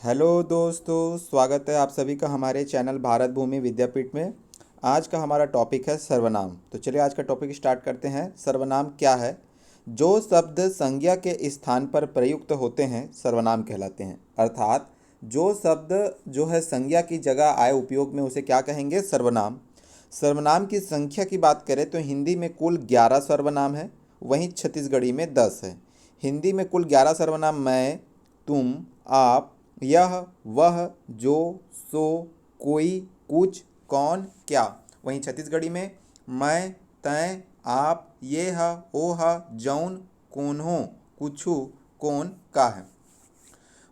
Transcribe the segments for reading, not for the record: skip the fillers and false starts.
Hello दोस्तों, स्वागत है आप सभी का हमारे चैनल भारत भूमि विद्यापीठ में। आज का हमारा टॉपिक है सर्वनाम। तो चलिए आज का टॉपिक स्टार्ट करते हैं। सर्वनाम क्या है? जो शब्द संज्ञा के स्थान पर प्रयुक्त होते हैं सर्वनाम कहलाते हैं। अर्थात जो शब्द जो है संज्ञा की जगह आए उपयोग में, उसे क्या कहेंगे? सर्वनाम। सर्वनाम की संख्या की बात करें तो हिंदी में कुल 11 सर्वनाम है, वहीं छत्तीसगढ़ी में 10 है। हिंदी में कुल 11 सर्वनाम मैं, तुम, आप, यह, वह, जो, सो, कोई, कुछ, कौन, क्या। वहीं छत्तीसगढ़ी में मैं, तय, आप, ये ह, ओ ह, जौन, कौन हो, कुछु, कौन, का है।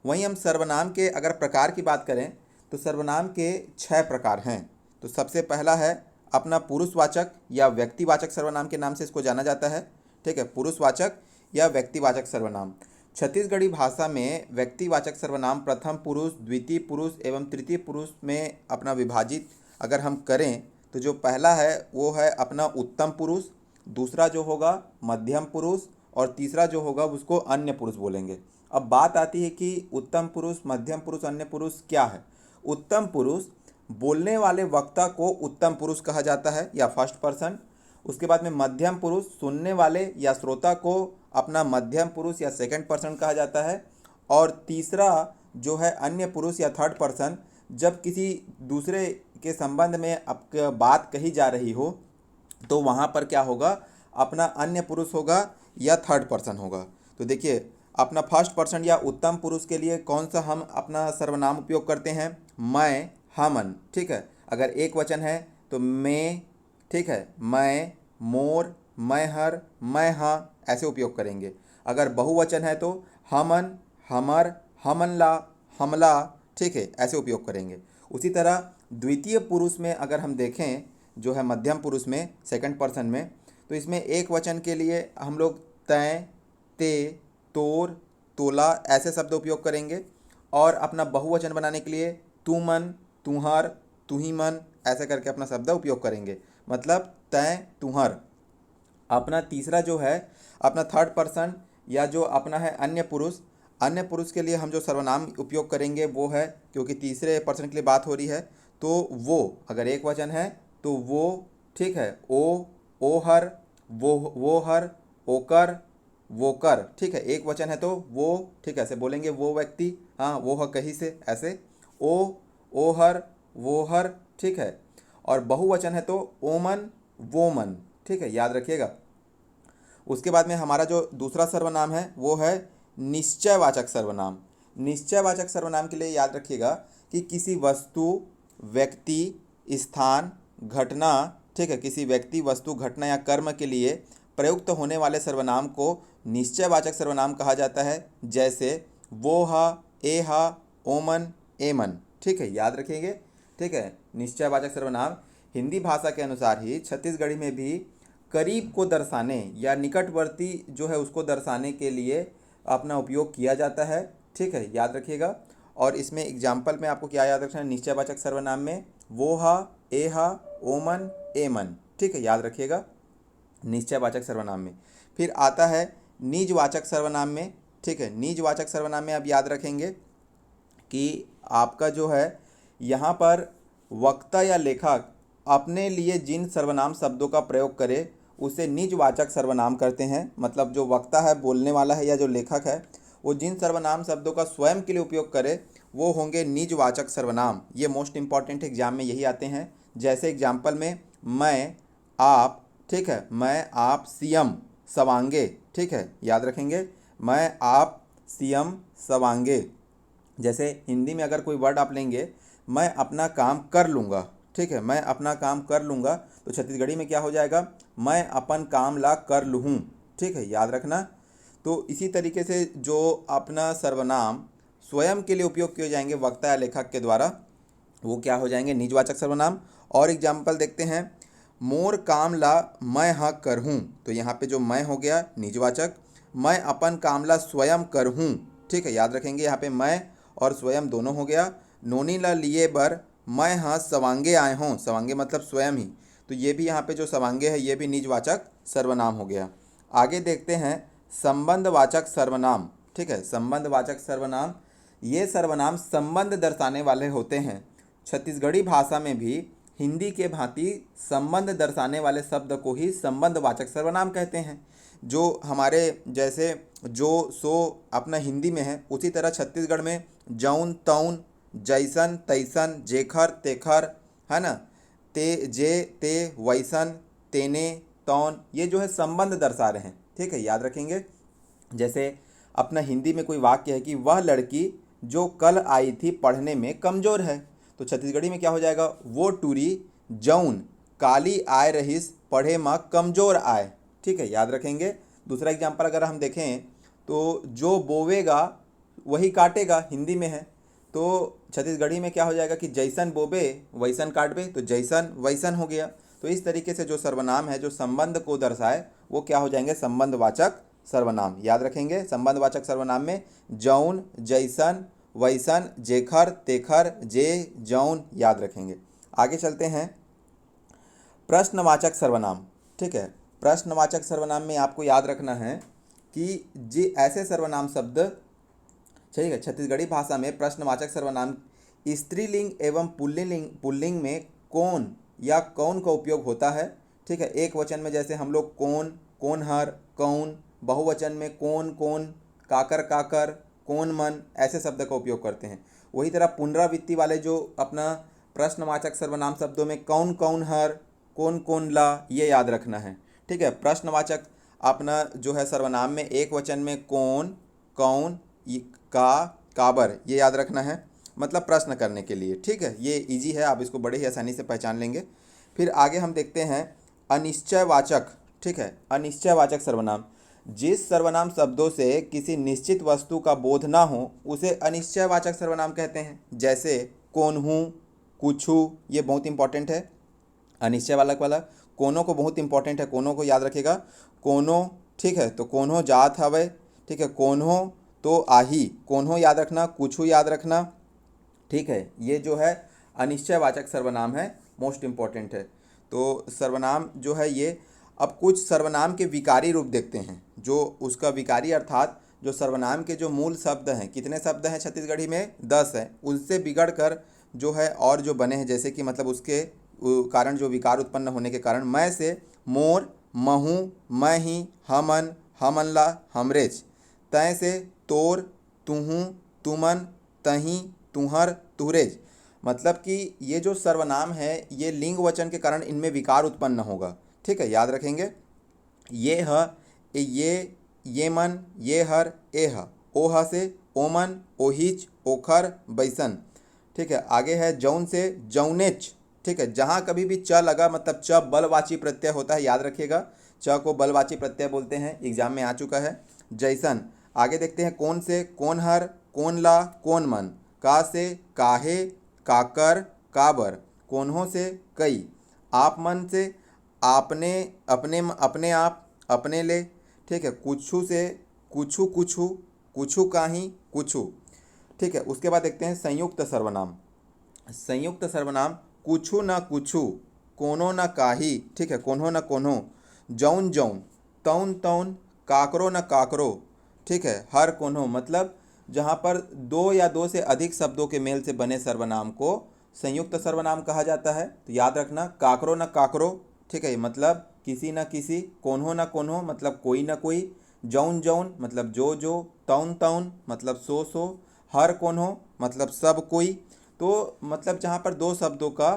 वहीं हम सर्वनाम के अगर प्रकार की बात करें तो सर्वनाम के 6 प्रकार हैं। तो सबसे पहला है अपना पुरुषवाचक या व्यक्तिवाचक सर्वनाम के नाम से इसको जाना जाता है। ठीक है, पुरुषवाचक या व्यक्तिवाचक सर्वनाम। छत्तीसगढ़ी भाषा में व्यक्तिवाचक सर्वनाम प्रथम पुरुष, द्वितीय पुरुष एवं तृतीय पुरुष में अपना विभाजित अगर हम करें तो जो पहला है वो है अपना उत्तम पुरुष, दूसरा जो होगा मध्यम पुरुष और तीसरा जो होगा उसको अन्य पुरुष बोलेंगे। अब बात आती है कि उत्तम पुरुष, मध्यम पुरुष, अन्य पुरुष क्या है। उत्तम पुरुष बोलने वाले वक्ता को उत्तम पुरुष कहा जाता है या फर्स्ट पर्सन। उसके बाद में मध्यम पुरुष सुनने वाले या श्रोता को अपना मध्यम पुरुष या सेकंड पर्सन कहा जाता है। और तीसरा जो है अन्य पुरुष या थर्ड पर्सन, जब किसी दूसरे के संबंध में अब बात कही जा रही हो तो वहाँ पर क्या होगा? अपना अन्य पुरुष होगा या थर्ड पर्सन होगा। तो देखिए अपना फर्स्ट पर्सन या उत्तम पुरुष के लिए कौन सा हम अपना सर्वनाम उपयोग करते हैं? मैं, हमन। ठीक है, अगर एक वचन है तो मैं, ठीक है, मैं, मोर, मैं हर, मैं हाँ, ऐसे उपयोग करेंगे। अगर बहुवचन है तो हमन, हमर, हमनला, हमला, ठीक है, ऐसे उपयोग करेंगे। उसी तरह द्वितीय पुरुष में अगर हम देखें जो है मध्यम पुरुष में सेकंड पर्सन में, तो इसमें एक वचन के लिए हम लोग तय, ते, तोर, तोला ऐसे शब्द उपयोग करेंगे। और अपना बहुवचन बनाने के लिए तू मन, तुहर, तुही मन ऐसे करके अपना शब्द उपयोग करेंगे। मतलब तय, तुहर। अपना तीसरा जो है अपना थर्ड पर्सन या जो अपना है अन्य पुरुष, अन्य पुरुष के लिए हम जो सर्वनाम उपयोग करेंगे वो है, क्योंकि तीसरे पर्सन के लिए बात हो रही है तो वो, अगर एक वचन है तो वो, ठीक है, ओ हर, वो हर, ओकर, वो कर। ठीक है, एक वचन है तो वो, ठीक है, ऐसे बोलेंगे वो व्यक्ति, हाँ वो है कहीं से, ऐसे ओ हर, वो हर, ठीक है। और बहुवचन है तो ओमन, वो मन, ठीक है, याद रखिएगा। उसके बाद में हमारा जो दूसरा सर्वनाम है वो है निश्चयवाचक सर्वनाम। निश्चयवाचक सर्वनाम के लिए याद रखिएगा कि किसी वस्तु, व्यक्ति, स्थान, घटना, ठीक है, किसी व्यक्ति, वस्तु, घटना या कर्म के लिए प्रयुक्त होने वाले सर्वनाम को निश्चयवाचक सर्वनाम कहा जाता है। जैसे वो हा, ए हा, ओमन, एमन, ठीक है, याद रखेंगे। ठीक है, निश्चयवाचक सर्वनाम हिंदी भाषा के अनुसार ही छत्तीसगढ़ी में भी करीब को दर्शाने या निकटवर्ती जो है उसको दर्शाने के लिए अपना उपयोग किया जाता है। ठीक है, याद रखिएगा। और इसमें एग्जाम्पल में आपको क्या याद रखना है निश्चयवाचक सर्वनाम में? वो हा, ए हा, ओमन, एमन, ठीक है, याद रखिएगा निश्चयवाचक सर्वनाम में। फिर आता है निजवाचक सर्वनाम में। ठीक है, निजवाचक सर्वनाम में आप याद रखेंगे कि आपका जो है यहाँ पर वक्ता या लेखक अपने लिए जिन सर्वनाम शब्दों का प्रयोग करे उसे निजवाचक सर्वनाम करते हैं। मतलब जो वक्ता है, बोलने वाला है, या जो लेखक है वो जिन सर्वनाम शब्दों का स्वयं के लिए उपयोग करे वो होंगे निजवाचक सर्वनाम। ये मोस्ट इंपॉर्टेंट एग्जाम में यही आते हैं। जैसे एग्जाम्पल में मैं, आप, ठीक है, मैं, आप, सीएम, सवांगे, ठीक है, याद रखेंगे। मैं, आप, सीएम, सवांगे। जैसे हिंदी में अगर कोई वर्ड आप लेंगे, मैं अपना काम कर लूँगा, ठीक है, मैं अपना काम कर लूँगा, तो छत्तीसगढ़ी में क्या हो जाएगा? मैं अपन काम ला कर लूँ, ठीक है, याद रखना। तो इसी तरीके से जो अपना सर्वनाम स्वयं के लिए उपयोग किए जाएंगे वक्ता या लेखक के द्वारा, वो क्या हो जाएंगे? निजवाचक सर्वनाम। और एग्जाम्पल देखते हैं, मोर काम ला मैं हाँ करहूँ, तो यहाँ पे जो मैं हो गया निजवाचक। मैं अपन काम ला स्वयं करहूँ, ठीक है, याद रखेंगे, यहाँ पे मैं और स्वयं दोनों हो गया। नोनी ला लिए बर मैं हाँ सवांगे आए हों, सवांगे मतलब स्वयं ही, तो ये भी यहाँ पे जो सवांगे है ये भी निजवाचक सर्वनाम हो गया। आगे देखते हैं संबंधवाचक सर्वनाम। ठीक है, संबंधवाचक सर्वनाम ये सर्वनाम संबंध दर्शाने वाले होते हैं। छत्तीसगढ़ी भाषा में भी हिंदी के भांति संबंध दर्शाने वाले शब्द को ही संबंधवाचक सर्वनाम कहते हैं। जो हमारे जैसे जो सो अपना हिंदी में है, उसी तरह छत्तीसगढ़ में जौन तौन, जैसन तैसन, जेखर तेखर, है ना, ते जे ते, वैसन तेने तौन, ये जो है संबंध दर्शा रहे हैं। ठीक है, याद रखेंगे। जैसे अपना हिंदी में कोई वाक्य है कि वह लड़की जो कल आई थी पढ़ने में कमज़ोर है, तो छत्तीसगढ़ी में क्या हो जाएगा, वो टूरी जौन काली आय रहीस पढ़े माँ कमज़ोर आय। ठीक है, याद रखेंगे। दूसरा एग्जाम्पल अगर हम देखें तो जो बोवेगा वही काटेगा, हिंदी में है, तो छत्तीसगढ़ी में क्या हो जाएगा कि जैसन बोबे वैसन काटबे, तो जैसन वैसन हो गया। तो इस तरीके से जो सर्वनाम है जो संबंध को दर्शाए वो क्या हो जाएंगे, संबंधवाचक सर्वनाम। याद रखेंगे, संबंधवाचक सर्वनाम में जौन, जैसन, वैसन, जेखर तेखर, जे जौन, याद रखेंगे। आगे चलते हैं, प्रश्नवाचक सर्वनाम। ठीक है, प्रश्नवाचक सर्वनाम में आपको याद रखना है कि जी ऐसे सर्वनाम शब्द, ठीक है, छत्तीसगढ़ी भाषा में प्रश्नवाचक सर्वनाम स्त्रीलिंग एवं पुल्लिंग में कौन या कौन का उपयोग होता है। ठीक है, एक वचन में जैसे हम लोग कौन, कौन हर, कौन, बहुवचन में कौन कौन, काकर काकर, कौन मन, ऐसे शब्द का उपयोग करते हैं। वही तरह पुनरावृत्ति वाले जो अपना प्रश्नवाचक सर्वनाम शब्दों में कौन कौन हर, कौन कौन ला, ये याद रखना है। ठीक है, प्रश्नवाचक अपना जो है सर्वनाम में एक वचन में कौन, कौन, का, काबर, ये याद रखना है, मतलब प्रश्न करने के लिए। ठीक है, ये इजी है, आप इसको बड़े ही आसानी से पहचान लेंगे। फिर आगे हम देखते हैं अनिश्चयवाचक। ठीक है, अनिश्चयवाचक सर्वनाम, जिस सर्वनाम शब्दों से किसी निश्चित वस्तु का बोध ना हो उसे अनिश्चयवाचक सर्वनाम कहते हैं। जैसे कौन हूँ, कुछ हूँ, ये बहुत इंपॉर्टेंट है। अनिश्चय वाला कोनो को बहुत इंपॉर्टेंट है, कोनो को याद रखेगा, कोनो। ठीक है, तो कोनो जात हवे। ठीक है, कोनो तो आही, कोनो याद रखना, कुछ याद रखना। ठीक है, ये जो है अनिश्चयवाचक सर्वनाम है, मोस्ट इंपॉर्टेंट है। तो सर्वनाम जो है ये, अब कुछ सर्वनाम के विकारी रूप देखते हैं। जो उसका विकारी अर्थात जो सर्वनाम के जो मूल शब्द हैं, कितने शब्द हैं छत्तीसगढ़ी में, 10 हैं, उससे बिगड़ कर जो है और जो बने हैं, जैसे कि मतलब उसके कारण जो विकार उत्पन्न होने के कारण, मैं से मोर, महू, मैं ही, हमन, हमनला, हमरेच, तय से तोर, तुहू, तुमन, तही, तुहर, तुहरेज, मतलब कि ये जो सर्वनाम है ये लिंग वचन के कारण इनमें विकार उत्पन्न होगा। ठीक है, याद रखेंगे। ये ह, ये मन, ये हर, ए ह, ओह से ओमन, ओहिच, ओखर, बैसन। ठीक है, आगे है जौन से जौनेच। ठीक है, जहाँ कभी भी च लगा मतलब च बलवाची प्रत्यय होता है, याद रखिएगा, च को बलवाची प्रत्यय बोलते हैं, एग्जाम में आ चुका है। जैसन। आगे देखते हैं कौन से कौन हर, कौन ला, कौन मन, का से काहे, काकर, काबर, कोन्हों से कई, आप मन से आपने, अपने, अपने आप, अपने ले। ठीक है, कुछू से कुछू, कुछू, कुछू काही, कुछू। ठीक है, उसके बाद देखते हैं संयुक्त सर्वनाम। संयुक्त सर्वनाम कुछू न कुछू, कोनो न काही। ठीक है, कोन्हो न कोन्हो, जौन जौन, तौन तौन, काकरो न काकरो। ठीक है, हर कोन्हो, मतलब जहाँ पर दो या दो से अधिक शब्दों के मेल से बने सर्वनाम को संयुक्त सर्वनाम कहा जाता है। तो याद रखना, काकरो न काकरो। ठीक है, मतलब किसी न किसी, कोन्हो न कोन्हो, मतलब कोई न कोई, जौन जौन, मतलब जो जो, तौन तौन, मतलब सो सो, हर कोन्हो, मतलब सब कोई। तो मतलब जहाँ पर दो शब्दों का,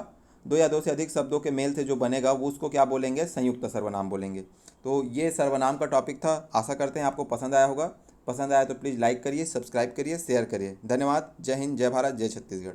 दो या दो से अधिक शब्दों के मेल से जो बनेगा वो उसको क्या बोलेंगे, संयुक्त सर्वनाम बोलेंगे। तो ये सर्वनाम का टॉपिक था। आशा करते हैं आपको पसंद आया होगा। पसंद आया तो प्लीज़ लाइक करिए, सब्सक्राइब करिए, शेयर करिए। धन्यवाद। जय हिंद, जय भारत, जय छत्तीसगढ़।